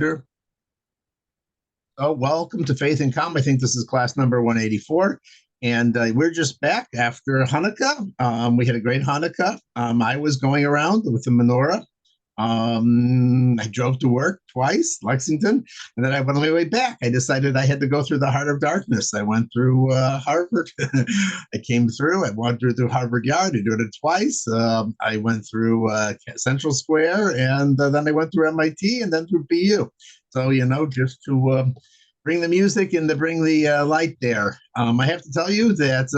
Sure. Oh, welcome to Faith and Calm. I think this is class number 184. And we're just back after Hanukkah. We had a great Hanukkah. I was going around with the menorah. I drove to work twice, Lexington, and then I went on my way back. I decided I had to go through the heart of darkness. I went through Harvard. I came through. I wandered through Harvard Yard. I did it twice. I went through Central Square, and then I went through MIT, and then through BU. So, just to bring the music and to bring the light there. I have to tell you that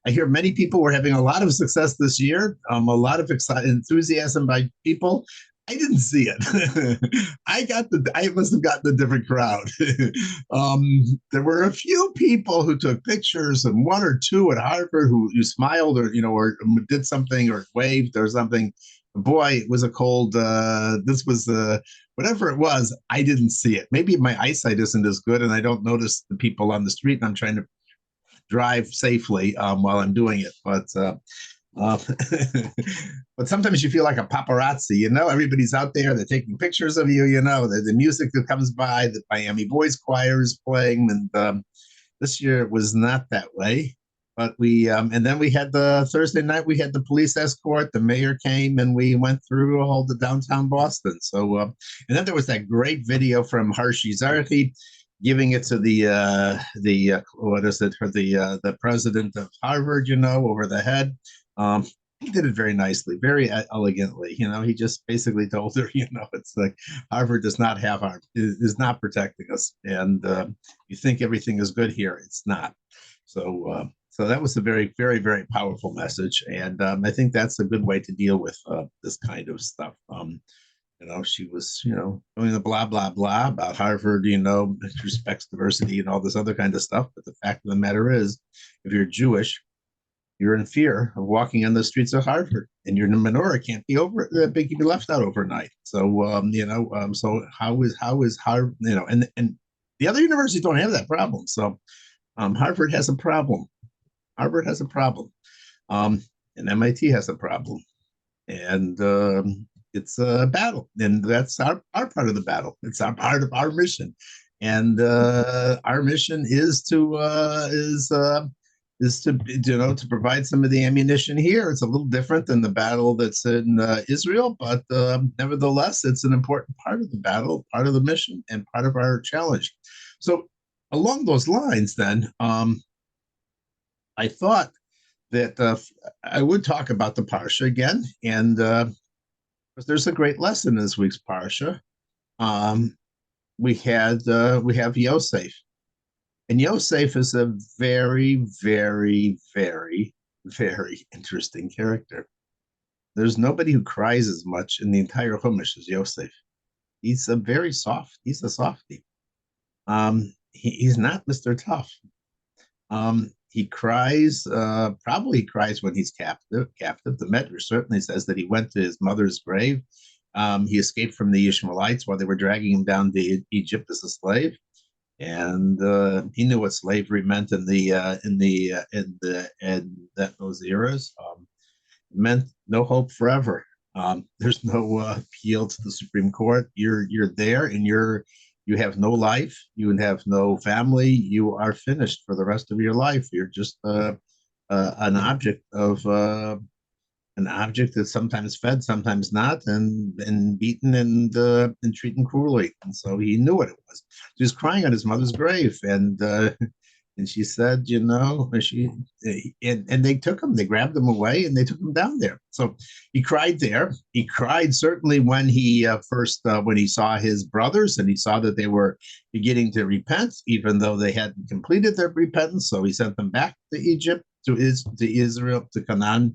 I hear many people were having a lot of success this year, a lot of enthusiasm by people. I didn't see it. I must have gotten a different crowd. There were a few people who took pictures, and one or two at Harvard who smiled or did something or waved or something. Boy, it was a cold. This was whatever it was. I didn't see it. Maybe my eyesight isn't as good, and I don't notice the people on the street. And I'm trying to drive safely while I'm doing it, uh, but sometimes you feel like a paparazzi. Everybody's out there. They're taking pictures of you. The music that comes by. The Miami Boys Choir is playing, and this year it was not that way. But and then we had the Thursday night. We had the police escort. The mayor came, and we went through all the downtown Boston. So, and then there was that great video from Harshi Zarhi giving it to the what is it for the president of Harvard, over the head. He did it very nicely, very elegantly. He just basically told her, it's like Harvard does not have is not protecting us, and you think everything is good here, it's not. So that was a very, very, very powerful message, and I think that's a good way to deal with this kind of stuff. She was, doing the blah, blah, blah about Harvard, respects diversity and all this other kind of stuff. But the fact of the matter is, if you're Jewish, you're in fear of walking on the streets of Harvard, and your menorah can't be be left out overnight. So, so how is Harvard, and the other universities don't have that problem. So, Harvard has a problem. Harvard has a problem, and MIT has a problem, and it's a battle, and that's our part of the battle. It's our part of our mission, and our mission is to to provide some of the ammunition here. It's a little different than the battle that's in Israel, but nevertheless, it's an important part of the battle, part of the mission, and part of our challenge. So along those lines, then I thought that I would talk about the parsha again, and there's a great lesson in this week's parsha. Um, we have Yosef, and Yosef is a very, very, very, very interesting character. There's nobody who cries as much in the entire Chumash as Yosef. He's a very soft. He's a softie. He's not Mr. Tough. He cries, probably cries when he's captive. The Medrash certainly says that he went to his mother's grave. He escaped from the Ishmaelites while they were dragging him down to Egypt as a slave, and he knew what slavery meant in those eras. It meant no hope forever. There's no appeal to the Supreme Court. You're there, and you have no life, you have no family, you are finished for the rest of your life. You're just an object of an object that's sometimes fed, sometimes not, and beaten and treated cruelly. And so he knew what it was. He was crying on his mother's grave, and she said, and they took him, they grabbed him away, and they took him down there. So he cried there. He cried certainly when he when he saw his brothers, and he saw that they were beginning to repent, even though they hadn't completed their repentance. So he sent them back to Egypt, to Israel, to Canaan,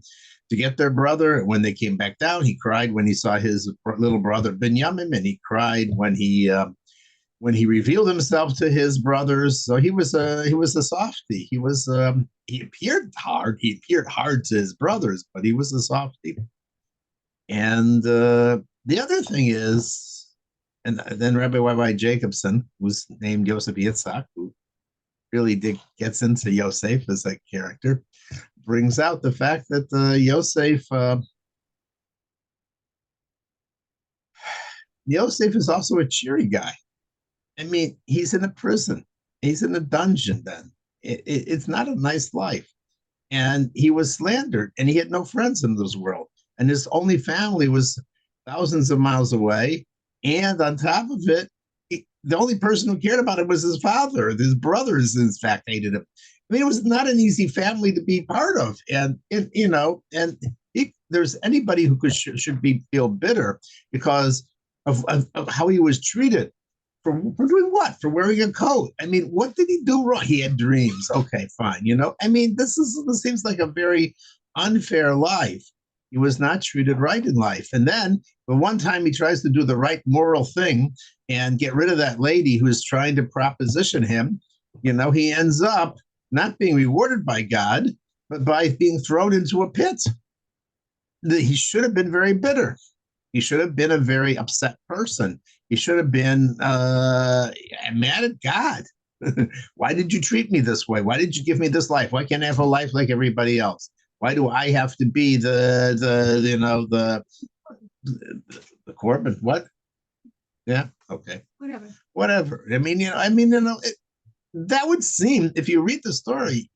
to get their brother. And when they came back down, he cried when he saw his little brother Binyamin, and he cried when he revealed himself to his brothers. So he was a softie. He appeared hard. He appeared hard to his brothers, but he was a softie. And the other thing is, and then Rabbi Y.Y. Jacobson, who's named Yosef Yitzhak, who really gets into Yosef as a character, brings out the fact that Yosef Yosef is also a cheery guy. I mean, he's in a prison, he's in a dungeon. Then it's not a nice life, and he was slandered, and he had no friends in this world, and his only family was thousands of miles away, and on top of it, the only person who cared about him was his father. His brothers, in fact, hated him. I mean, it was not an easy family to be part of, and you know, and there's anybody who should be feel bitter because of how he was treated for doing what? For wearing a coat. I mean, what did he do wrong? He had dreams. Okay, fine. You know, I mean, this seems like a very unfair life. He was not treated right in life. And then the one time he tries to do the right moral thing and get rid of that lady who's trying to proposition him, you know, he ends up not being rewarded by God, but by being thrown into a pit. He should have been very bitter. He should have been a very upset person. He should have been mad at God. Why did you treat me this way? Why did you give me this life? Why can't I have a life like everybody else? Why do I have to be the Corbin? What? Yeah. Okay. Whatever. That would seem, if you read the story,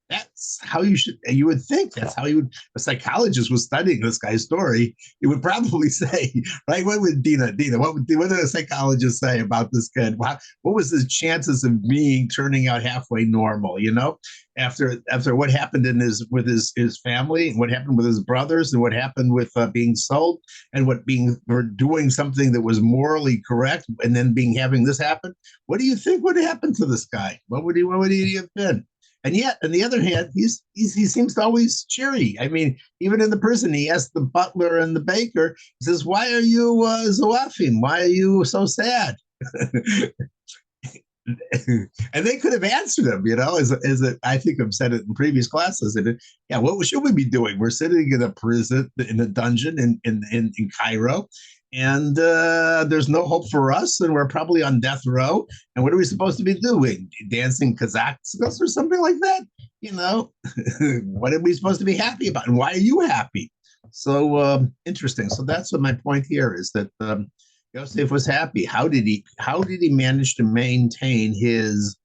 that's how you would think that's how a psychologist was studying this guy's story. He would probably say, right, what would Dina, what did a psychologist say about this kid? What was his chances of turning out halfway normal, you know, after what happened with his family, and what happened with his brothers, and what happened with being sold, and for doing something that was morally correct, and then having this happen? What do you think would happen to this guy? What would he have been? And yet, on the other hand, he seems to always cheery. I mean, even in the prison, he asked the butler and the baker, he says, "Why are you zoafim? Why are you so sad?" And they could have answered him, you know, I think I've said it in previous classes. And yeah, what should we be doing? We're sitting in a prison, in a dungeon in Cairo, and there's no hope for us, and we're probably on death row. And what are we supposed to be doing? Dancing Kazakhs or something like that? You know, what are we supposed to be happy about? And why are you happy? So interesting. So that's what my point here is, that Yosef was happy. How did he manage to maintain his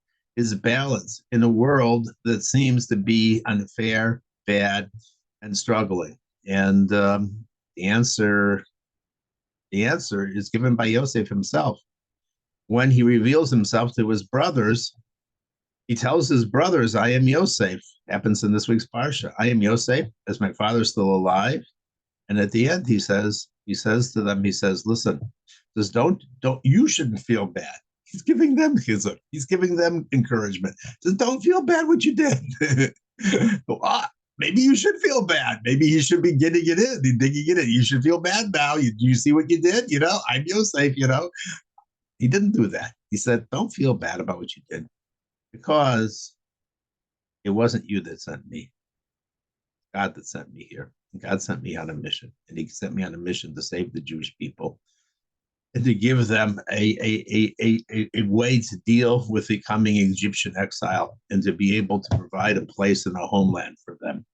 balance in a world that seems to be unfair, bad, and struggling? And the answer is given by Yosef himself. When he reveals himself to his brothers, he tells his brothers, "I am Yosef." Happens in this week's parsha. "I am Yosef, as my father's still alive." And at the end, he says to them, "Listen, says, don't you shouldn't feel bad." He's giving them encouragement. Says, "Don't feel bad what you did." Maybe you should feel bad. Maybe you should be digging it in. You should feel bad now. You see what you did? You know, I'm Yosef, you know. He didn't do that. He said, "Don't feel bad about what you did, because it wasn't you that sent me. God that sent me here. God sent me on a mission, and he sent me on a mission to save the Jewish people, and to give them a way to deal with the coming Egyptian exile, and to be able to provide a place in a homeland for them.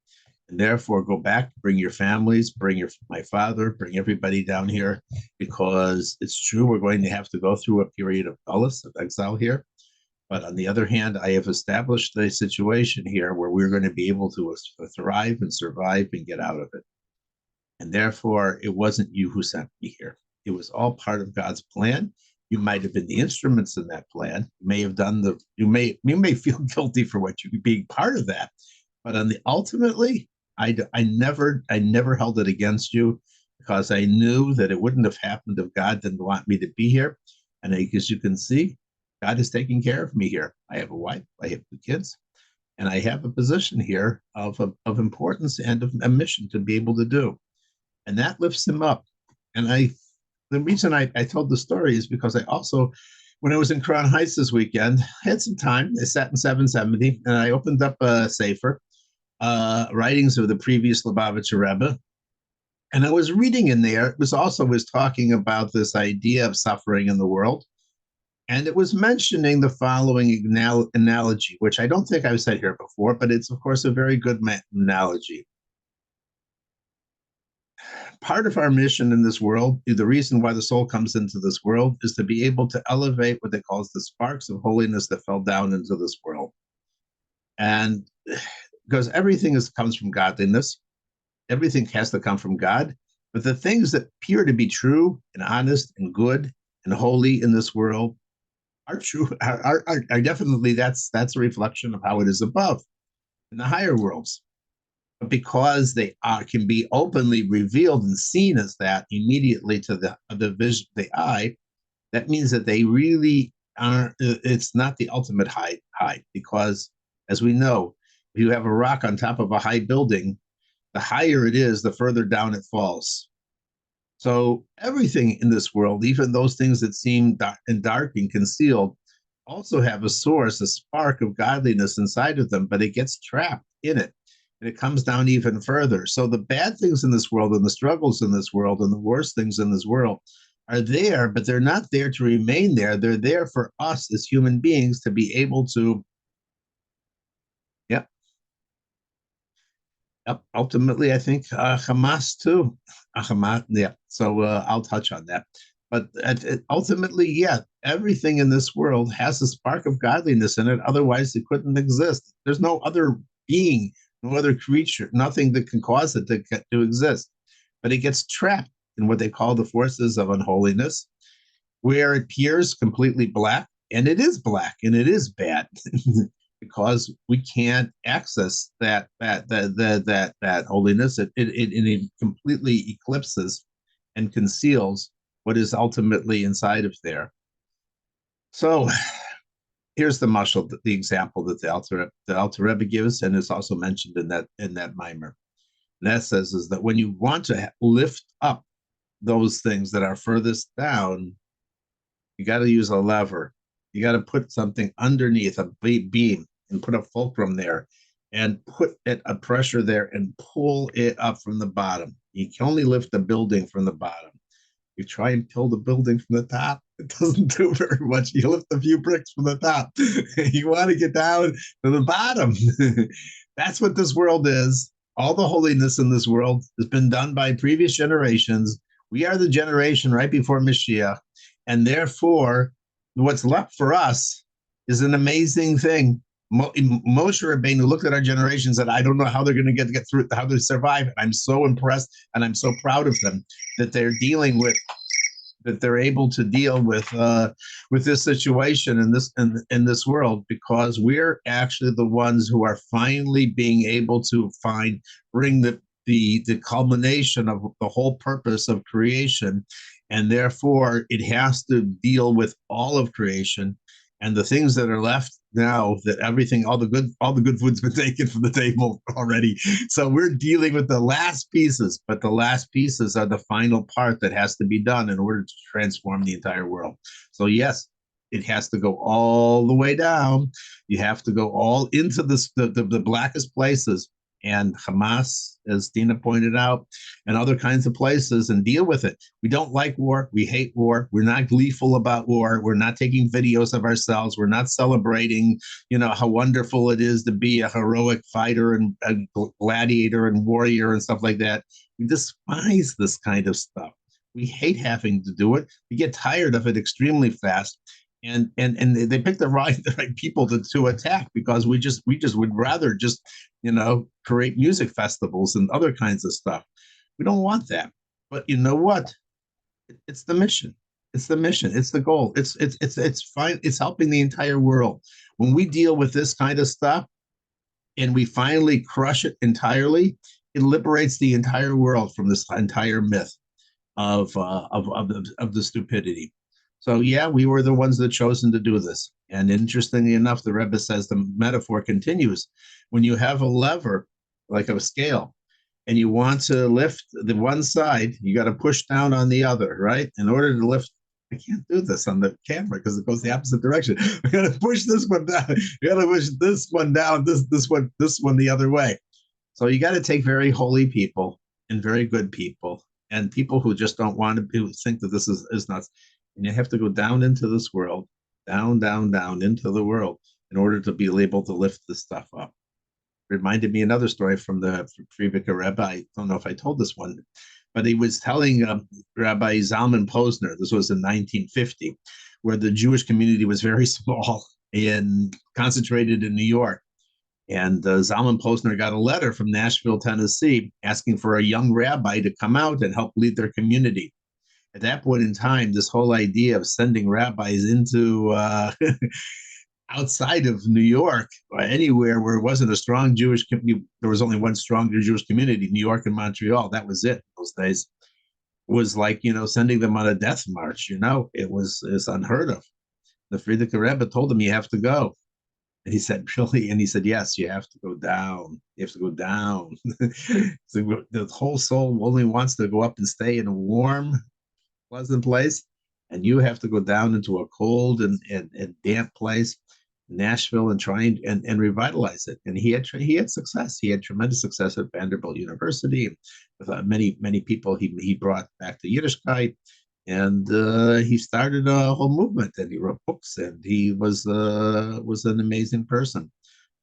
And therefore, go back, bring your families, my father, bring everybody down here, because it's true, we're going to have to go through a period of galus, of exile here. But on the other hand, I have established a situation here where we're going to be able to thrive and survive and get out of it. And therefore, it wasn't you who sent me here. It was all part of God's plan. You might have been the instruments in that plan. You may feel guilty for what you being part of that. But ultimately, I never held it against you, because I knew that it wouldn't have happened if God didn't want me to be here. And as you can see, God is taking care of me here. I have a wife, I have 2 kids, and I have a position here of importance and of a mission to be able to do. And that lifts him up. And the reason I told the story is because I also, when I was in Crown Heights this weekend, I had some time. I sat in 770, and I opened up a Sefer, writings of the previous Lubavitcher Rebbe. And I was reading in there, it was talking about this idea of suffering in the world. And it was mentioning the following analogy, which I don't think I've said here before, but it's, of course, a very good analogy. part of our mission in this world, the reason why the soul comes into this world is to be able to elevate what they call the sparks of holiness that fell down into this world. And because everything comes from godliness, everything has to come from God. But the things that appear to be true and honest and good and holy in this world are true, are definitely that's a reflection of how it is above in the higher worlds. But because they can be openly revealed and seen as that immediately to the vision, the eye, that means that they really are. It's not the ultimate height, because as we know, if you have a rock on top of a high building, the higher it is, the further down it falls. So everything in this world, even those things that seem dark and concealed, also have a source, a spark of godliness inside of them, but it gets trapped in it. And it comes down even further. So the bad things in this world and the struggles in this world and the worst things in this world are there, but they're not there to remain there. They're there for us as human beings to be able to, yep, yep. Ultimately, I think Hamas too. Hamas, yeah. So I'll touch on that. But ultimately, yeah, everything in this world has a spark of godliness in it. Otherwise, it couldn't exist. There's no other being, no other creature, nothing that can cause it to exist. But it gets trapped in what they call the forces of unholiness, where it appears completely black, and it is black, and it is bad. Because we can't access that holiness. It completely eclipses and conceals what is ultimately inside of there. So here's the mashal, the example that the Alter Rebbe gives, and it's also mentioned in that mimer. And that says is that when you want to lift up those things that are furthest down, you got to use a lever. You got to put something underneath a beam and put a fulcrum there and put a pressure there and pull it up from the bottom. You can only lift the building from the bottom. You try and pull the building from the top, it doesn't do very much. You lift a few bricks from the top. You want to get down to the bottom. That's what this world is. All the holiness in this world has been done by previous generations. We are the generation right before Mashiach. And therefore, what's left for us is an amazing thing. Moshe Rabbeinu looked at our generation and said, I don't know how they're going to get through, how they survive. I'm so impressed and I'm so proud of them that they're dealing with, that they're able to deal with this situation in this world, because we're actually the ones who are finally being able to bring the culmination of the whole purpose of creation, and therefore it has to deal with all of creation. And the things that are left now, that everything, all the good food's been taken from the table already. So we're dealing with the last pieces, but the last pieces are the final part that has to be done in order to transform the entire world. So yes, it has to go all the way down. You have to go all into the blackest places, and Hamas, as Dina pointed out, and other kinds of places, and deal with it. We don't like war. We hate war. We're not gleeful about war. We're not taking videos of ourselves. We're not celebrating, how wonderful it is to be a heroic fighter and a gladiator and warrior and stuff like that. We despise this kind of stuff. We hate having to do it. We get tired of it extremely fast. And they pick the right people to attack, because we just would rather just create music festivals and other kinds of stuff. We don't want that. But you know what? It's the mission. It's the mission. It's the goal. It's fine. It's helping the entire world. When we deal with this kind of stuff and we finally crush it entirely, it liberates the entire world from this entire myth of the stupidity. So yeah, we were the ones that chosen to do this. And interestingly enough, the Rebbe says the metaphor continues. When you have a lever, like a scale, and you want to lift the one side, you got to push down on the other, right? In order to lift, I can't do this on the camera because it goes the opposite direction. We got to push this one down. You got to push this one down, this one the other way. So you got to take very holy people and very good people, and people who just don't want to think that this is nuts. And you have to go down into this world, down into the world, in order to be able to lift this stuff up. Reminded me another story from the Frierdiker Rebbe. I don't know if I told this one. but he was telling Rabbi Zalman Posner, this was in 1950, where the Jewish community was very small and concentrated in New York. And Zalman Posner got a letter from Nashville, Tennessee, asking for a young rabbi to come out and help lead their community. At that point in time, this whole idea of sending rabbis into outside of New York or anywhere where it wasn't a strong Jewish community, there was only one strong Jewish community, New York and Montreal. That was it those days. Was like, sending them on a death march. It's unheard of. The Frierdiker Rebbe told him, you have to go. And he said, really? And he said, yes, you have to go down. You have to go down. So the whole soul only wants to go up and stay in a warm, pleasant place. And you have to go down into a cold and damp place, Nashville, and try and revitalize it. And he had success. He had tremendous success at Vanderbilt University with many people he brought back to Yiddishkeit. And he started a whole movement, and he wrote books, and he was an amazing person,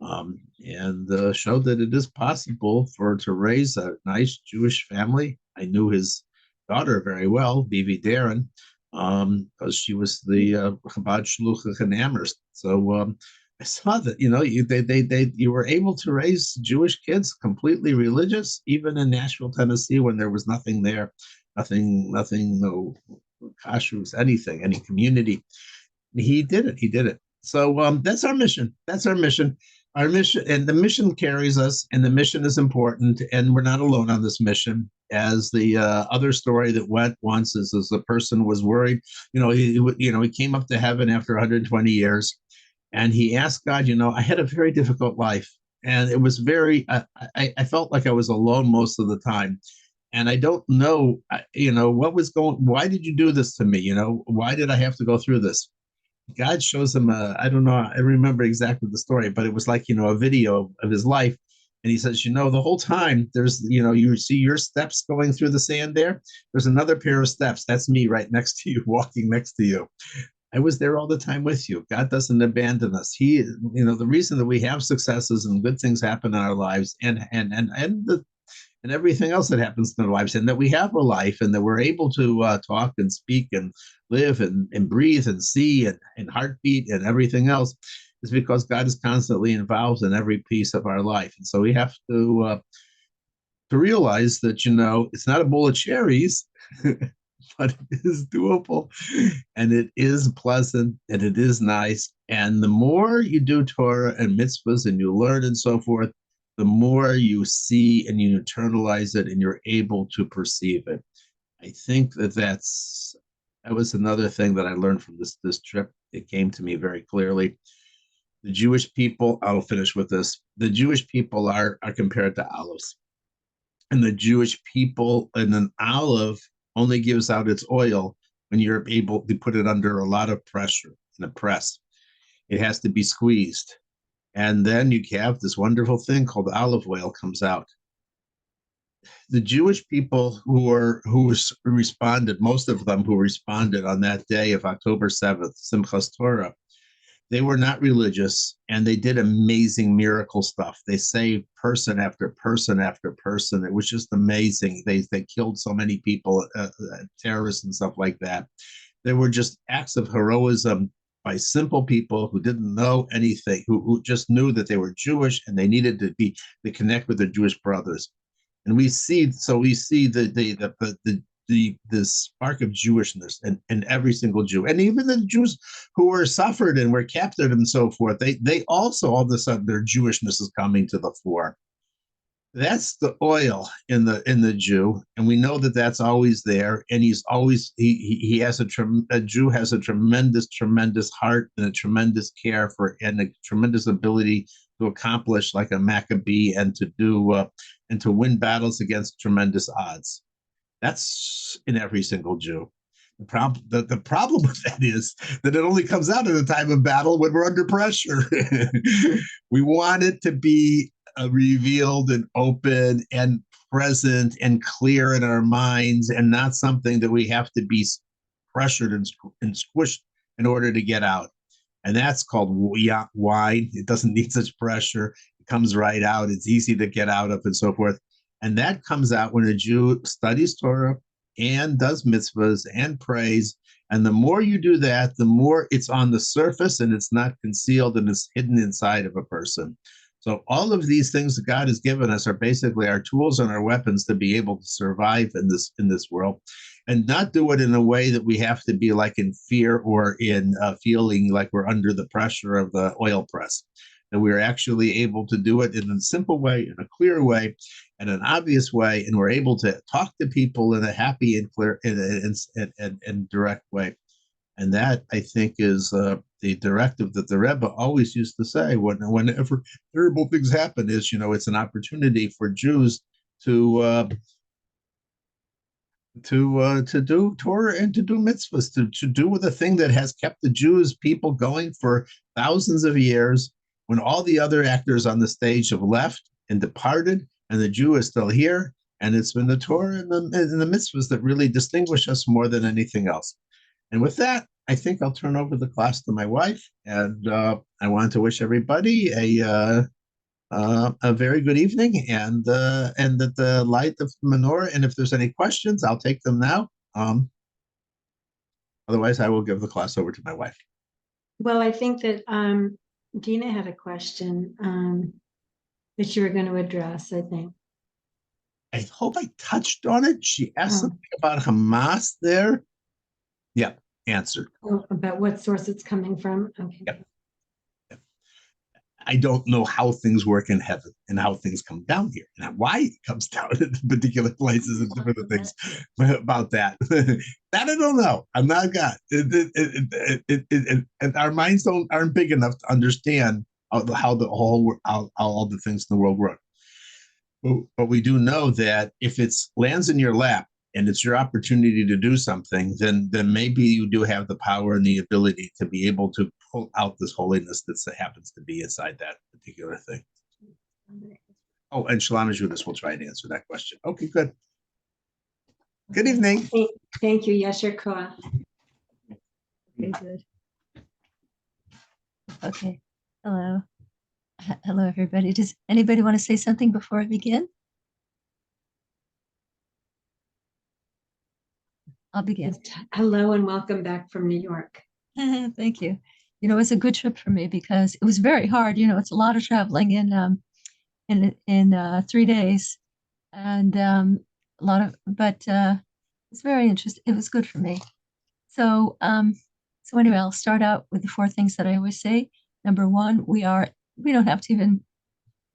and showed that it is possible to raise a nice Jewish family. I knew his daughter very well, Bibi Darren, because she was the Chabad Shluchach in Amherst. So I saw that you were able to raise Jewish kids completely religious, even in Nashville, Tennessee, when there was nothing there, nothing, no kashrus, anything, any community. He did it. He did it. So that's our mission. That's our mission. Our mission, and the mission carries us, and the mission is important, and we're not alone on this mission. As the other story that went once is the person was worried. He came up to heaven after 120 years, and he asked God, I had a very difficult life, and it was I felt like I was alone most of the time. And I don't know, what was why did you do this to me? Why did I have to go through this? God shows him I don't know, I remember exactly the story, but it was like, a video of his life. And he says, the whole time there's, you see your steps going through the sand there. There's another pair of steps. That's me right next to you, walking next to you. I was there all the time with you. God doesn't abandon us. The reason that we have successes and good things happen in our lives and everything else that happens in our lives, and that we have a life, and that we're able to talk and speak and live and breathe and see and heartbeat and everything else, is because God is constantly involved in every piece of our life. And so we have to realize that, it's not a bowl of cherries, but it is doable, and it is pleasant, and it is nice. And the more you do Torah and mitzvahs and you learn and so forth, the more you see and you internalize it, and you're able to perceive it. I think that was another thing that I learned from this trip. It came to me very clearly. The Jewish people, I'll finish with this. The Jewish people are compared to olives. And the Jewish people, and an olive only gives out its oil when you're able to put it under a lot of pressure in a press. It has to be squeezed. And then you have this wonderful thing called olive oil comes out. The Jewish people who responded, most of them who responded on that day of October 7th, Simchas Torah, they were not religious, and they did amazing miracle stuff. They saved person after person after person. It was just amazing. They killed so many people, terrorists and stuff like that. They were just acts of heroism by simple people who didn't know anything, who just knew that they were Jewish and they needed to connect with their Jewish brothers. And we see the spark of Jewishness in every single Jew, and even the Jews who were suffered and were captured and so forth. They also, all of a sudden, their Jewishness is coming to the fore. That's the oil in the Jew, and we know that that's always there. And he's always he has a Jew has a tremendous heart and a tremendous care for, and a tremendous ability to accomplish, like a Maccabee, and to do and to win battles against tremendous odds. That's in every single Jew. The problem with that is that it only comes out at a time of battle when we're under pressure. We want it to be revealed and open and present and clear in our minds, and not something that we have to be pressured and squished in order to get out. And that's called wine. It doesn't need such pressure. It comes right out. It's easy to get out of, and so forth. And that comes out when a Jew studies Torah and does mitzvahs and prays. And the more you do that, the more it's on the surface and it's not concealed and it's hidden inside of a person. So all of these things that God has given us are basically our tools and our weapons to be able to survive in this world, and not do it in a way that we have to be like in fear or in feeling like we're under the pressure of the oil press. That we're actually able to do it in a simple way, in a clear way, in an obvious way, and we're able to talk to people in a happy and clear and direct way. And that, I think, is the directive that the Rebbe always used to say whenever terrible things happen is, it's an opportunity for Jews to to do Torah and to do mitzvahs, to do the thing that has kept the Jewish people going for thousands of years, when all the other actors on the stage have left and departed, and the Jew is still here. And it's been the Torah and the mitzvahs that really distinguish us more than anything else. And with that, I think I'll turn over the class to my wife. And I want to wish everybody a very good evening, and that the light of the menorah. And if there's any questions, I'll take them now. Otherwise, I will give the class over to my wife. Well, I think that Dina had a question that you were going to address, I think. I hope I touched on it. She asked something about Hamas there. Yeah, answered. Oh, about what source it's coming from. Okay. Yep. I don't know how things work in heaven and how things come down here and why it comes down in particular places and different things about that. That I don't know. I'm not a God. And our minds aren't big enough to understand how the whole how all the things in the world work. But we do know that if it lands in your lap and it's your opportunity to do something, then maybe you do have the power and the ability to be able to pull out this holiness that happens to be inside that particular thing. Oh, and Shalom Judas will try and answer that question. Okay, good. Good evening. Thank you. Yasher Koach. Very good. Okay. Hello. Hello, everybody. Does anybody want to say something before I begin? I'll begin. Hello and welcome back from New York. Thank you. It was a good trip for me because it was very hard. It's a lot of traveling in 3 days, and a lot of, but it's very interesting. It was good for me. So anyway, I'll start out with the 4 things that I always say. Number 1, we don't have to even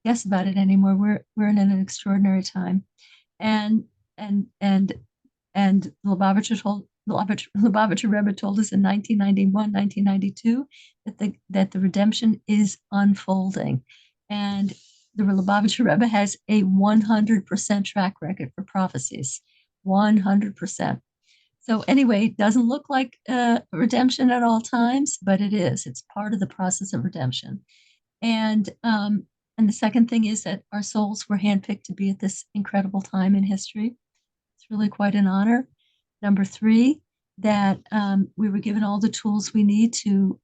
guess about it anymore. We're in an extraordinary time, and Lubavitcher Rebbe told us in 1991, 1992 that the redemption is unfolding, and the Lubavitcher Rebbe has a 100% track record for prophecies, 100%. So anyway, it doesn't look like redemption at all times, but it is. It's part of the process of redemption. And the second thing is that our souls were handpicked to be at this incredible time in history. It's really quite an honor. Number 3, that we were given all the tools we need to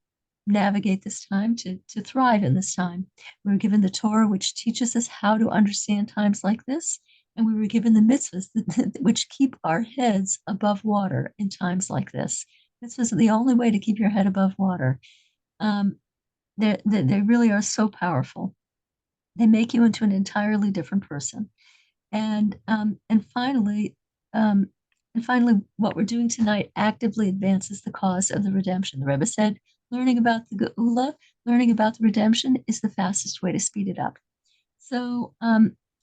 navigate this time, to thrive in this time. We were given the Torah, which teaches us how to understand times like this. And we were given the mitzvahs which keep our heads above water in times like this. Mitzvahs are the only way to keep your head above water. They really are so powerful. They make you into an entirely different person. And finally, what we're doing tonight actively advances the cause of the redemption. The Rebbe said, learning about the Geula, learning about the redemption is the fastest way to speed it up. So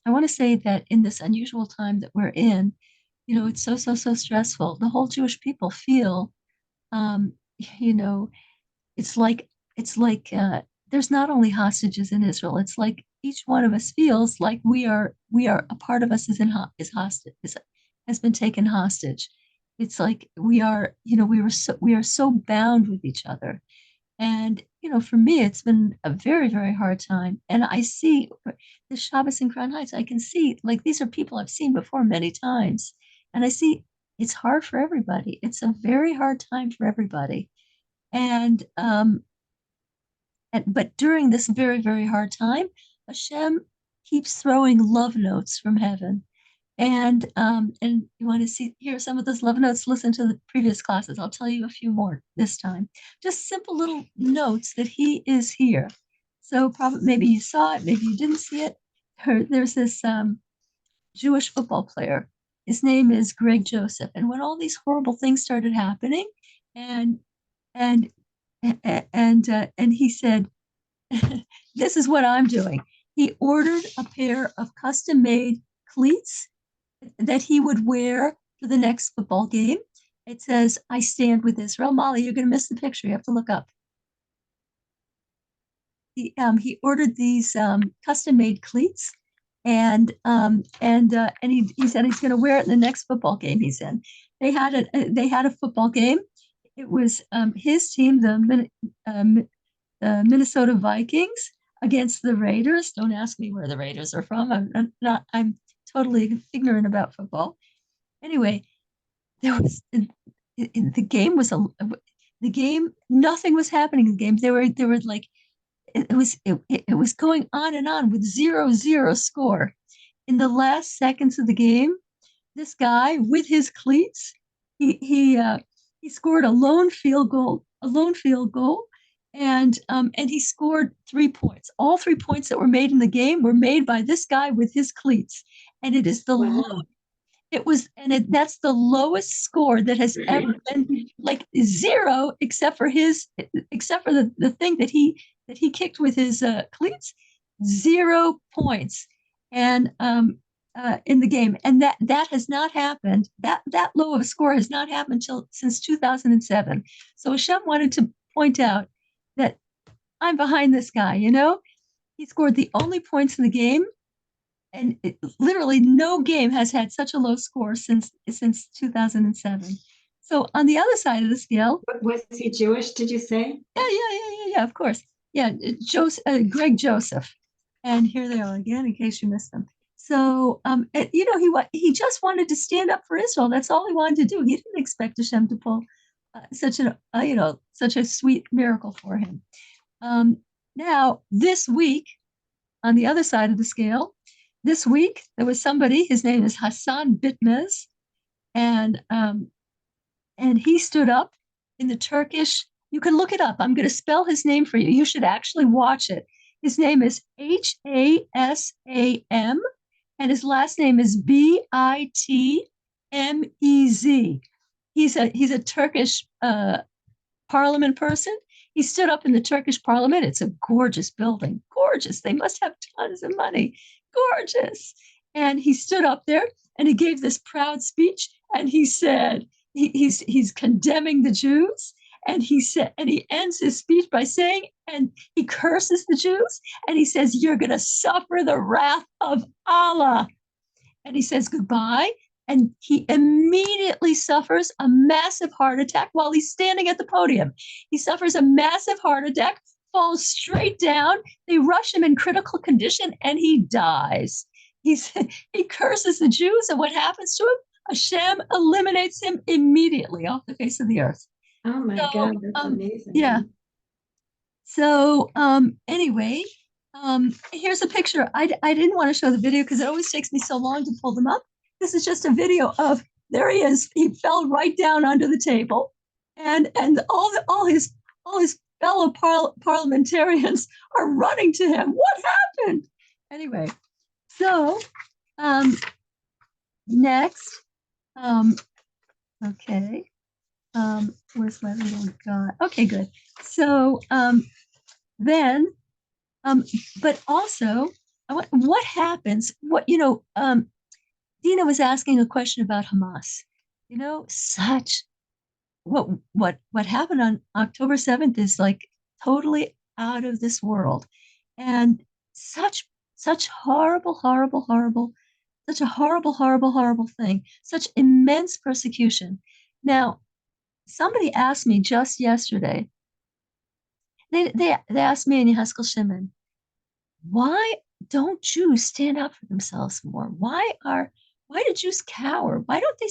I want to say that in this unusual time that we're in, it's so stressful. The whole Jewish people feel, it's like there's not only hostages in Israel. It's like each one of us feels like we are a part of us is hostage, has been taken hostage. It's like we are so bound with each other. And for me, it's been a very, very hard time. And I see the Shabbos in Crown Heights. I can see like these are people I've seen before many times, and I see it's hard for everybody. It's a very hard time for everybody. And but during this very, very hard time, Hashem keeps throwing love notes from heaven. and you want to hear some of those love notes, listen to the previous classes. I'll tell you a few more this time. Just simple little notes that he is here. So probably maybe you saw it, maybe you didn't see it. There's this Jewish football player. His name is Greg Joseph. And when all these horrible things started happening, and and and he said, "This is what I'm doing." He ordered a pair of custom-made cleats that he would wear for the next football game. It says, "I stand with Israel." Molly, you're going to miss the picture. You have to look up. He ordered these custom-made cleats, and he said he's going to wear it in the next football game he's in. They had a football game. It was his team, the Minnesota Vikings, against the Raiders. Don't ask me where the Raiders are from. I'm totally ignorant about football. Anyway, there was the game was the game. Nothing was happening in the game. They were like it was going on and on with 0-0 score. In the last seconds of the game, this guy with his cleats, he scored a lone field goal, and he scored 3 points. All 3 points that were made in the game were made by this guy with his cleats, and it is the Wow. that's the lowest score that has ever been, like 0, except for the thing that he kicked with his cleats. 0 points, and in the game, and that has not happened. That low of a score has not happened since 2007. So Hashem wanted to point out that I'm behind this guy. He scored the only points in the game, and literally no game has had such a low score since 2007. So on the other side of the scale, Was he Jewish, did you say? yeah, of course, yeah, Greg Joseph, and here they are again in case you missed them. So he just wanted to stand up for Israel. That's all he wanted to do. He didn't expect Hashem to pull such a sweet miracle for him. Now this week, on the other side of the scale, this week there was somebody. His name is Hassan Bitmez, and he stood up in the Turkish. You can look it up. I'm going to spell his name for you. You should actually watch it. His name is Hasam, and his last name is Bitmez. He's a Turkish parliament person. He stood up in the Turkish parliament. It's a gorgeous building. Gorgeous. They must have tons of money. Gorgeous. And he stood up there and he gave this proud speech, and he said he's condemning the Jews. And he ends his speech by saying, and he curses the Jews, and he says, "You're going to suffer the wrath of Allah." And he says goodbye, and he immediately suffers a massive heart attack while he's standing at the podium. He suffers a massive heart attack, falls straight down. They rush him in critical condition, and he dies. He curses the Jews, and what happens to him? Hashem eliminates him immediately off the face of the earth. Oh my God, that's amazing. Yeah. So anyway, here's a picture. I didn't want to show the video because it always takes me so long to pull them up. This is just a video of, there he is. He fell right down under the table, and all his fellow parliamentarians are running to him. What happened? Anyway, so next, okay. Where's my little guy? Okay, good. So then, but also, what happens? Dina was asking a question about Hamas. What happened on October 7th is like totally out of this world, and such horrible such a horrible thing, such immense persecution. Now, somebody asked me just yesterday, they asked me and Yeheskel Shimon, why don't Jews stand up for themselves more? Why do Jews cower? Why don't they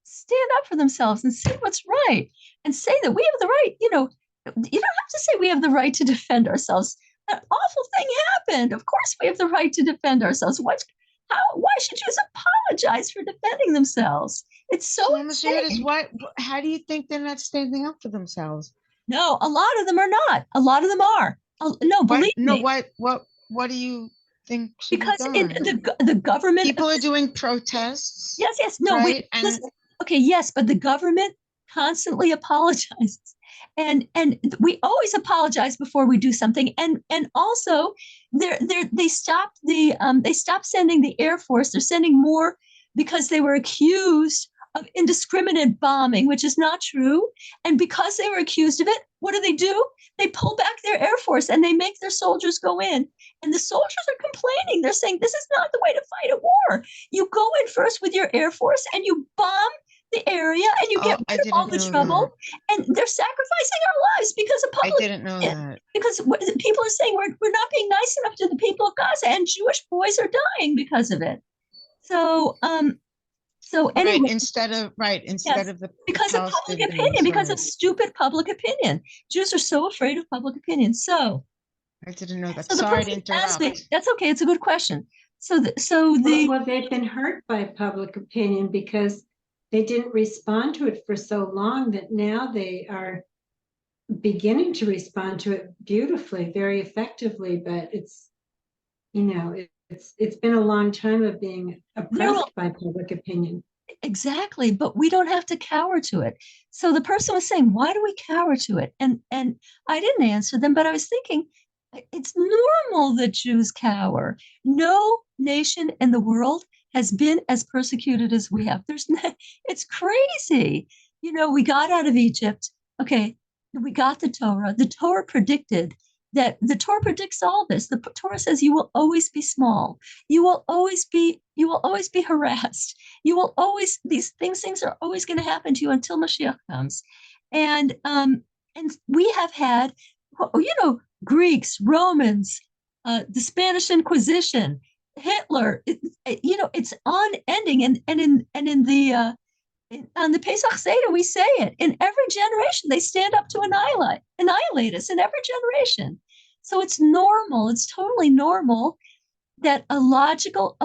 stand up for themselves and say what's right and say that we have the right? You don't have to say we have the right to defend ourselves. An awful thing happened. Of course we have the right to defend ourselves. Why should Jews apologize for defending themselves? It's so So, Ms. Yudis, insane. how do you think they're not standing up for themselves? No, a lot of them are not. A lot of them are. No, believe me. What do you think should be Because done? the government. People are doing protests. Yes. No, right? wait. And Listen. Okay, yes, but the government constantly apologizes, and we always apologize before we do something. And also, they stopped they stopped sending the Air Force. They're sending more because they were accused of indiscriminate bombing, which is not true. And because they were accused of it, what do? They pull back their Air Force and they make their soldiers go in. And the soldiers are complaining. They're saying, this is not the way to fight a war. You go in first with your Air Force and you bomb the area and you get rid of all the trouble. And they're sacrificing our lives because of public. I didn't know that. Because people are saying we're not being nice enough to the people of Gaza, and Jewish boys are dying because of it. So anyway, right, instead of the because of public opinion, because of stupid public opinion. Jews are so afraid of public opinion. So I didn't know that. So Sorry to interrupt. That's okay. It's a good question. Well, they've been hurt by public opinion because they didn't respond to it for so long that now they are beginning to respond to it beautifully, very effectively. But it's been a long time of being oppressed by public opinion. Exactly, but we don't have to cower to it. So the person was saying, why do we cower to it? And I didn't answer them, but I was thinking, it's normal that Jews cower. No nation in the world has been as persecuted as we have. It's crazy. We got out of Egypt. Okay, we got the Torah. The Torah predicted that the Torah predicts all this. The Torah says you will always be small. You will always be harassed. You will always, things are always going to happen to you until Mashiach comes. And we have had, Greeks, Romans, the Spanish Inquisition, Hitler. It's unending. And in the on the Pesach Seder, we say it. In every generation, they stand up to annihilate us in every generation. So it's normal. It's totally normal that a logical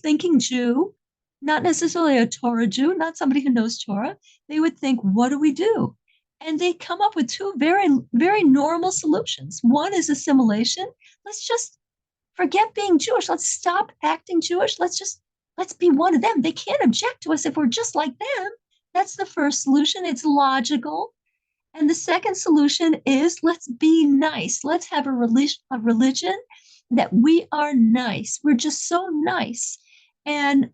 thinking Jew, not necessarily a Torah Jew, not somebody who knows Torah, they would think, what do we do? And they come up with two very, very normal solutions. One is assimilation. Let's just forget being Jewish. Let's stop acting Jewish. Let's be one of them. They can't object to us if we're just like them. That's the first solution. It's logical. And the second solution is let's be nice. Let's have a religion that we are nice. We're just so nice. And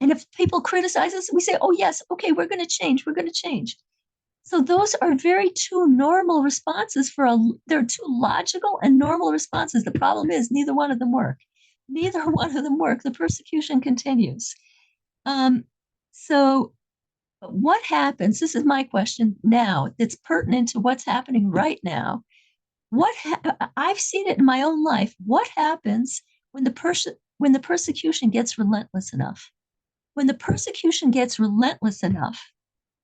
if people criticize us, we say, oh, yes, okay, we're going to change. We're going to change. So those are two normal responses they're two logical and normal responses. The problem is neither one of them work. Neither one of them work. The persecution continues. So what happens? This is my question now. It's pertinent to what's happening right now. I've seen it in my own life. What happens when the persecution gets relentless enough? When the persecution gets relentless enough,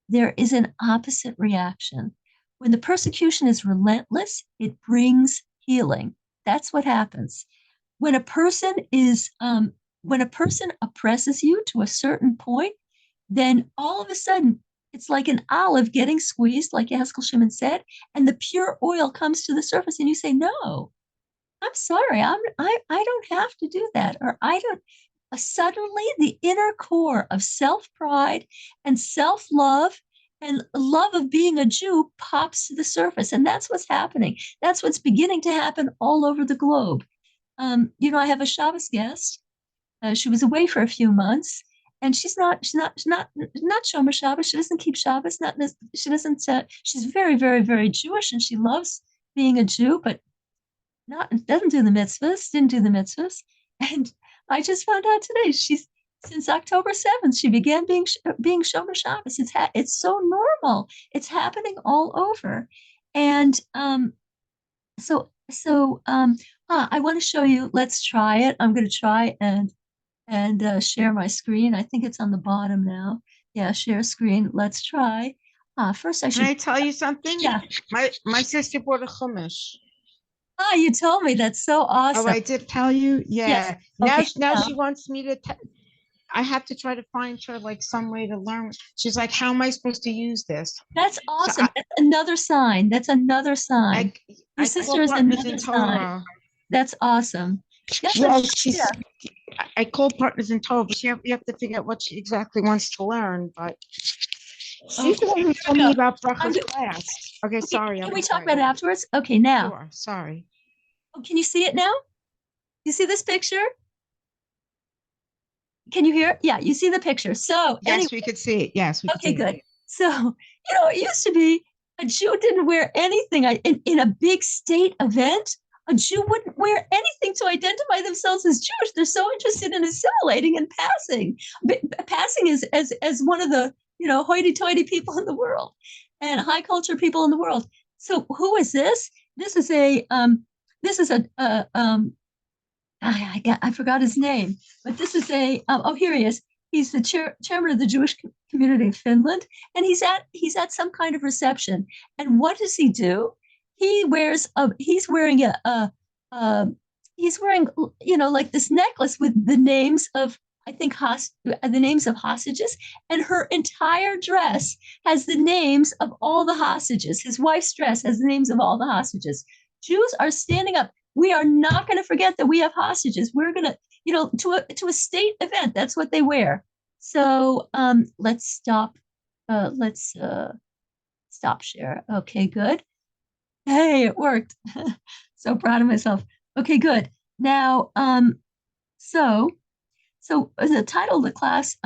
there is an opposite reaction. When the persecution is relentless, it brings healing. That's what happens. When a person oppresses you to a certain point, then all of a sudden it's like an olive getting squeezed, like Yehezkel Shimon said, and the pure oil comes to the surface, and you say, "No, I'm sorry, I don't have to do that," or I don't. Suddenly, the inner core of self-pride and self-love and love of being a Jew pops to the surface, and that's what's happening. That's what's beginning to happen all over the globe. I have a Shabbos guest. She was away for a few months, and she's not Shomer Shabbos. She doesn't keep Shabbos. She doesn't. She's very, very, very Jewish, and she loves being a Jew, but doesn't do the mitzvahs. Didn't do the mitzvahs, and I just found out today since October 7th she began being Shomer Shabbos. It's so normal. It's happening all over, and I want to show you. Let's try it. I'm going to try and share my screen. I think it's on the bottom now. Yeah, share screen. Let's try. First, I should. Can I tell you something? Yeah. My sister bought a chumash. Ah, you told me. That's so Oh, awesome. I did tell you? Yes. Yeah. Now, Okay. now she wants me to, I have to try to find her like some way to learn. She's like, how am I supposed to use this? That's So awesome. That's another sign. That's another sign. I, Your I sister call is Partners in another sign. Torah. That's awesome. Yeah, Yeah, yeah. I call Partners in Torah, but you have to figure out what she exactly wants to learn, but she's the Okay. one who Here told we me go. about I'm Bracha's go- class. Okay, okay. sorry, Can I'm we talk about sorry. it afterwards? Okay. Now, Sure, sorry. oh, can you see it now? You see this picture? Can you hear? Yeah, you see the picture. So anyway, Yes, we could see it. Yes, we could okay, see it. good. So, it used to be a Jew didn't wear anything. In a big state event, a Jew wouldn't wear anything to identify themselves as Jewish. They're so interested in assimilating and passing. Passing as one of the, hoity-toity people in the world and high culture people in the world. So who is this? This is I forgot his name, but this is here he is. He's the chairman of the Jewish community of Finland, and he's at some kind of reception. And what does he do? He's wearing a he's wearing like this necklace with the names of, I think, the names of hostages, and her entire dress has the names of all the hostages. His wife's dress has the names of all the hostages. Jews are standing up. We are not going to forget that we have hostages. We're going to, to a state event. That's what they wear. So let's stop. Let's stop share. Okay, good. Hey, it worked. So proud of myself. Okay, good. Now, so the title of the class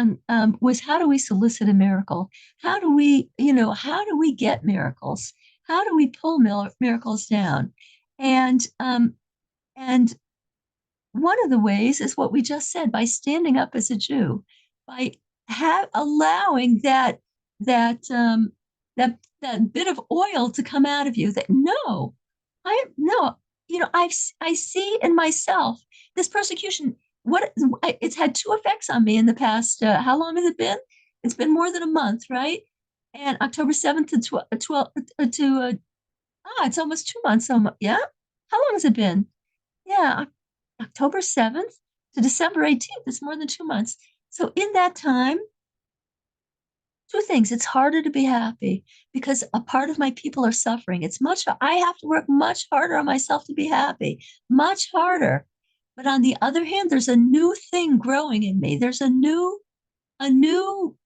was "How do we solicit a miracle? How do we get miracles? How do we pull miracles down?" And one of the ways is what we just said, by standing up as a Jew, by allowing that bit of oil to come out of you. That no, I no, I see in myself this persecution. It's had two effects on me in the past. How long has it been? It's been more than a month, right? And October 7th to 12 to it's almost 2 months. So yeah, how long has it been? Yeah, October 7th to December 18th. It's more than 2 months. So in that time, two things. It's harder to be happy because a part of my people are suffering. I have to work much harder on myself to be happy, much harder. But on the other hand, there's a new thing growing in me. There's a new, a new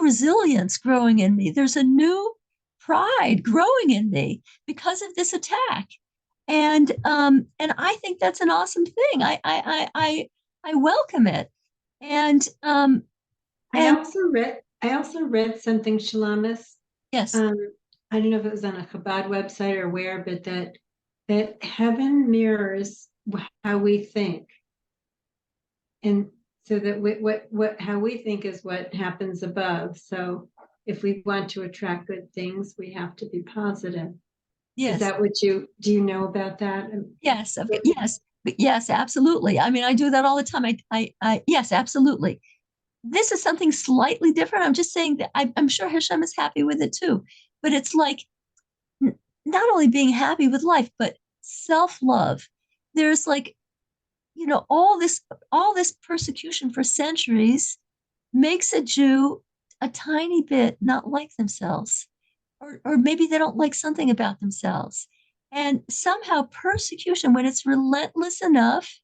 resilience growing in me. There's a new pride growing in me because of this attack. And I think that's an awesome thing. I welcome it. And I also read something, Shalamis. yes, I don't know if it was on a Chabad website or where, but that heaven mirrors how we think, and so that what how we think is what happens above. So if we want to attract good things, we have to be positive. Is yes, that what do you know about that? yes, yes, yes, absolutely. I mean, I do that all the time. Yes, absolutely. This is something slightly different. I'm just saying that I'm sure Hashem is happy with it too. But it's like not only being happy with life, but self-love. There's like, all this persecution for centuries makes a Jew a tiny bit not like themselves, or maybe they don't like something about themselves. And somehow persecution, when it's relentless enough,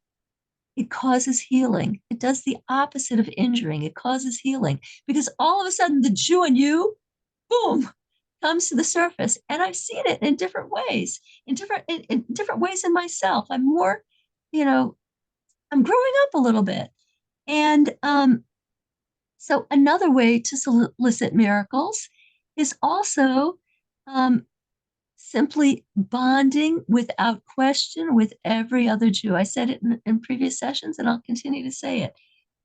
it causes healing. It does the opposite of injuring. It causes healing because all of a sudden the Jew in you, boom, comes to the surface. And I've seen it in different ways, in different ways in myself. I'm more, I'm growing up a little bit. And so another way to solicit miracles is also um, simply bonding without question with every other Jew. I said it in previous sessions, and I'll continue to say it.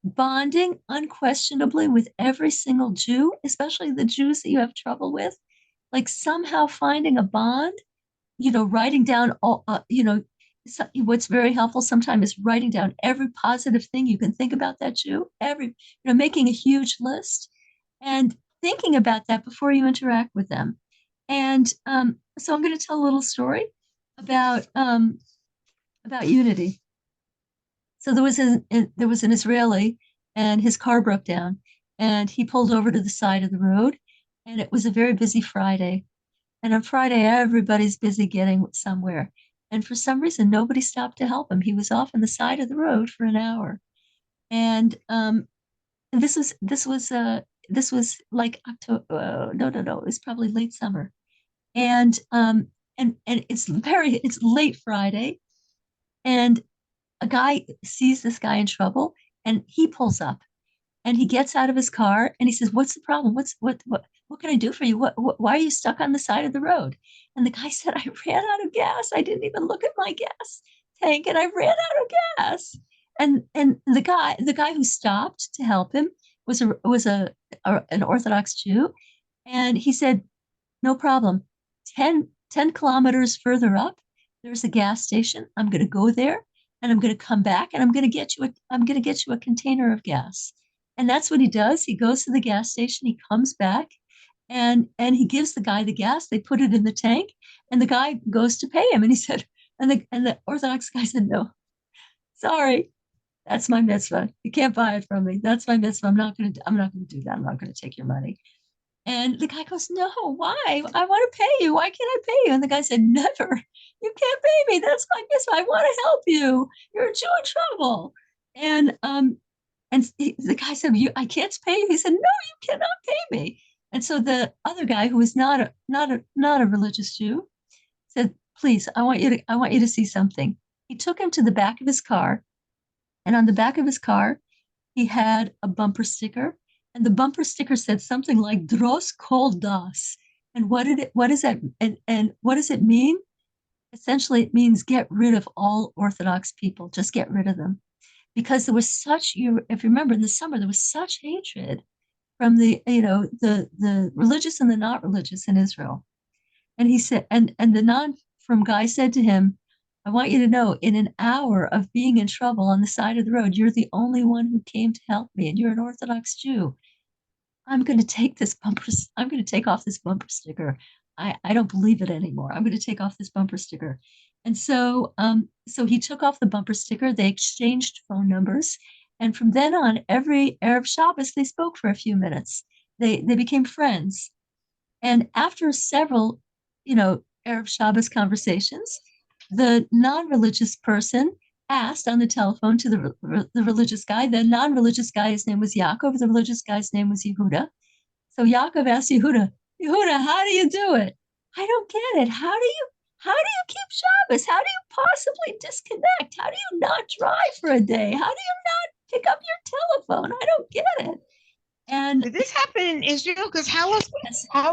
Bonding unquestionably with every single Jew, especially the Jews that you have trouble with, like somehow finding a bond, writing down all, what's very helpful sometimes is writing down every positive thing you can think about that Jew, making a huge list and thinking about that before you interact with them. And so I'm going to tell a little story about unity. So there was an Israeli, and his car broke down, and he pulled over to the side of the road, and it was a very busy Friday. And on Friday, everybody's busy getting somewhere. And for some reason, nobody stopped to help him. He was off on the side of the road for an hour. And this was like October. No. It was probably late summer. And it's late Friday, and a guy sees this guy in trouble, and he pulls up, and he gets out of his car, and he says, "What's the problem? What can I do for you? Why are you stuck on the side of the road?" And the guy said, "I ran out of gas. I didn't even look at my gas tank, and I ran out of gas." And the guy who stopped to help him was an Orthodox Jew, and he said, "No problem. 10 kilometers further up, there's a gas station. I'm going to go there, and I'm going to come back, and I'm going to get you a container of gas." And that's what he does. He goes to the gas station, he comes back, and he gives the guy the gas. They put it in the tank, and the guy goes to pay him. And he said, and the Orthodox guy said, "No, sorry, that's my mitzvah. You can't buy it from me. That's my mitzvah. I'm not going to do that. I'm not going to take your money." And the guy goes, "No, why? I want to pay you. Why can't I pay you?" And the guy said, "Never. You can't pay me. That's my mitzvah. I want to help you. You're a Jew in trouble." And the guy said, "I can't pay you." He said, "No, you cannot pay me." And so the other guy, who was not a religious Jew, said, "Please, I want you to see something." He took him to the back of his car, and on the back of his car, he had a bumper sticker, and the bumper sticker said something like "Dros kol das." And what is that? And what does it mean? Essentially, it means get rid of all Orthodox people. Just get rid of them, because there was if you remember, in the summer there was such hatred from the religious and the not religious in Israel. And he said, and the non-from guy said to him, "I want you to know, in an hour of being in trouble on the side of the road, you're the only one who came to help me, and you're an Orthodox Jew. I'm going to take off this bumper sticker. I don't believe it anymore. I'm going to take off this bumper sticker." And so he took off the bumper sticker. They exchanged phone numbers, and from then on, every Erev Shabbos, they spoke for a few minutes. They became friends. And after several, Erev Shabbos conversations, the non-religious person asked on the telephone to the religious guy. The non-religious guy, his name was Yaakov. The religious guy's name was Yehuda. So Yaakov asked Yehuda, "How do you do it? I don't get it. How do you keep Shabbos? How do you possibly disconnect? How do you not drive for a day? How do you not pick up your telephone? I don't get it." And Did this happen in Israel? Because how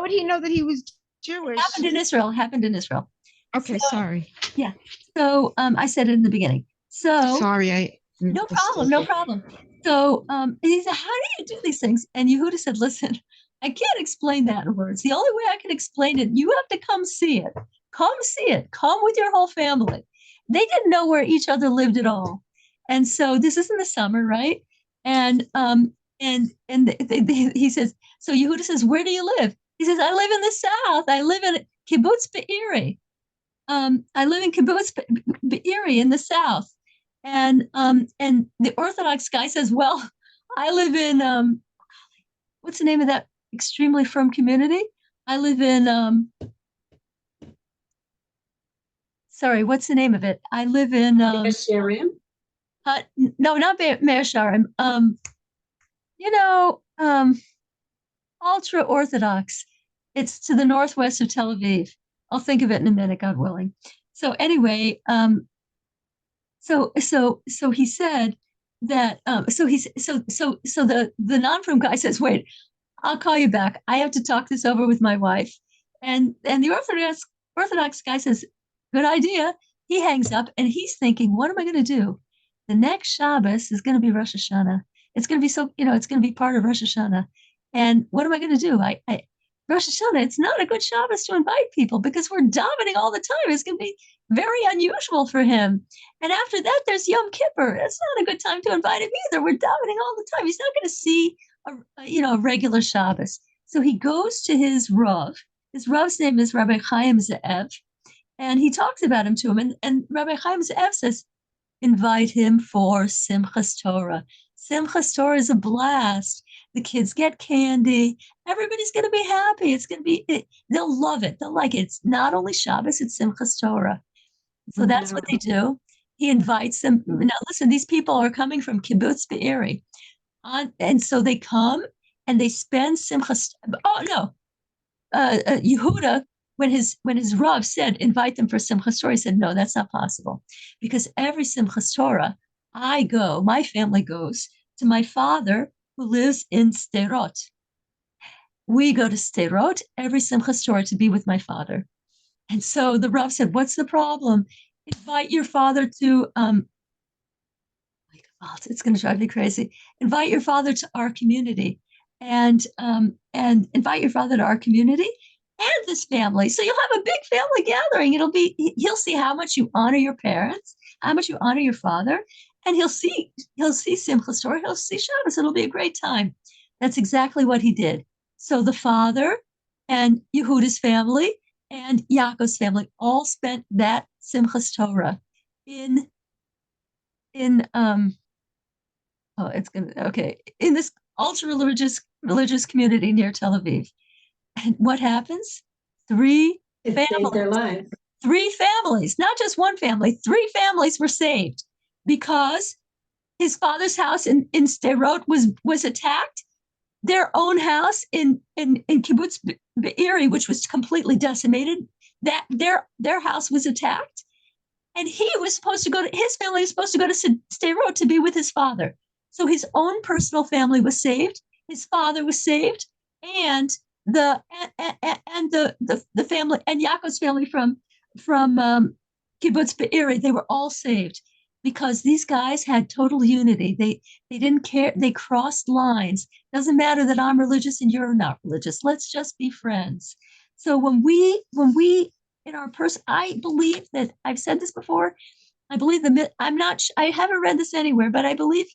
would he know that he was Jewish? Happened in Israel. Okay, So- sorry. Yeah. So I said it in the beginning. So Sorry, no problem. So he said, "How do you do these things?" And Yehuda said, "Listen, I can't explain that in words. The only way I can explain it, you have to come see it. Come see it. Come with your whole family." They didn't know where each other lived at all. And so this is in the summer, right? And he says, so Yehuda says, "Where do you live?" He says, "I live in the south. I live in Kibbutz Be'eri. I live in Kibbutz Be'eri in the south." And the Orthodox guy says, "Well, I live in what's the name of that extremely frum community? I live in sorry, what's the name of it? I live in Sharim? no, not Meir Sharim. You know, ultra Orthodox. It's to the northwest of Tel Aviv. I'll think of it in a minute, God willing." So anyway, so he said that the non-from guy says, "Wait, I'll call you back. I have to talk this over with my wife." And the Orthodox guy says, "Good idea." He hangs up, and he's thinking, "What am I going to do? The next Shabbos is going to be Rosh Hashanah. It's going to be it's going to be part of Rosh Hashanah. And what am I going to do? Rosh Hashanah, it's not a good Shabbos to invite people because we're davening all the time. It's going to be very unusual for him. And after that, there's Yom Kippur. It's not a good time to invite him either. We're davening all the time. He's not going to see a regular Shabbos." So he goes to his Rav. His Rav's name is Rabbi Chaim Ze'ev. And he talks about him to him. And Rabbi Chaim Zev says, invite him for Simchas Torah. Simchas Torah is a blast. The kids get candy. Everybody's going to be happy. It's going to be, they'll love it. They'll like it. It's not only Shabbos, it's Simchas Torah. So that's what they do. He invites them. Now, listen, these people are coming from Kibbutz Be'eri. And so they come and they spend Simchas. Oh, no. Yehuda, when his Rav said, invite them for Simchas Torah, he said, no, that's not possible. Because every Simchas Torah, my family goes to my father who lives in Sderot. We go to Sderot every Simchas Torah to be with my father. And so the Rav said, what's the problem? Invite your father to, it's going to drive me crazy. Invite your father to our community and invite your father to our community and this family. So you'll have a big family gathering. He'll see how much you honor your parents, how much you honor your father, and he'll see Simchas Torah, he'll see Shabbos. It'll be a great time. That's exactly what he did. So the father and Yehuda's family and Yaakov's family all spent that Simchas Torah in this ultra religious community near Tel Aviv. And what happens? It saved their lives. 3 families, not just one family, 3 families were saved because his father's house in Sderot was attacked. Their own house in Kibbutz Be'eri, which was completely decimated, that their house was attacked. And his family was supposed to go to Sderot to be with his father. So his own personal family was saved, his father was saved, and the family and Yaakov's family from Kibbutz Be'eri, they were all saved because these guys had total unity. They didn't care. They crossed lines. Doesn't matter that I'm religious and you're not religious. Let's just be friends. So when we in our person, I believe that I've said this before. I believe I haven't read this anywhere, but I believe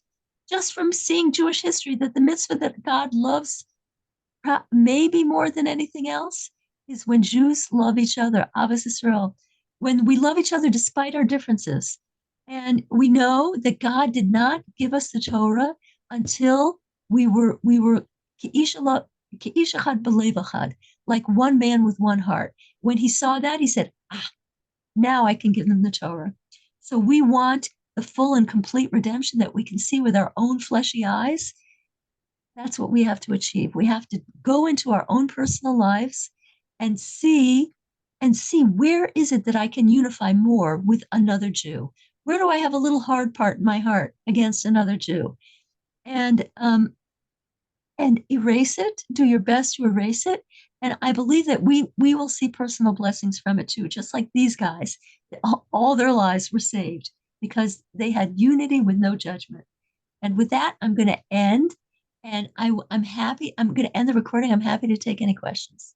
just from seeing Jewish history that the mitzvah that God loves maybe more than anything else is when Jews love each other, Ahavas Yisrael, when we love each other despite our differences. And we know that God did not give us the Torah until we were Ke'ish Echad B'lev Echad, like one man with one heart. When he saw that, he said, now I can give them the Torah. So we want the full and complete redemption that we can see with our own fleshy eyes. That's what we have to achieve. We have to go into our own personal lives and see where is it that I can unify more with another Jew? Where do I have a little hard part in my heart against another Jew? And erase it, do your best to erase it. And I believe that we will see personal blessings from it too, just like these guys. All their lives were saved because they had unity with no judgment. And with that, I'm going to end. And I'm happy. I'm going to end the recording. I'm happy to take any questions.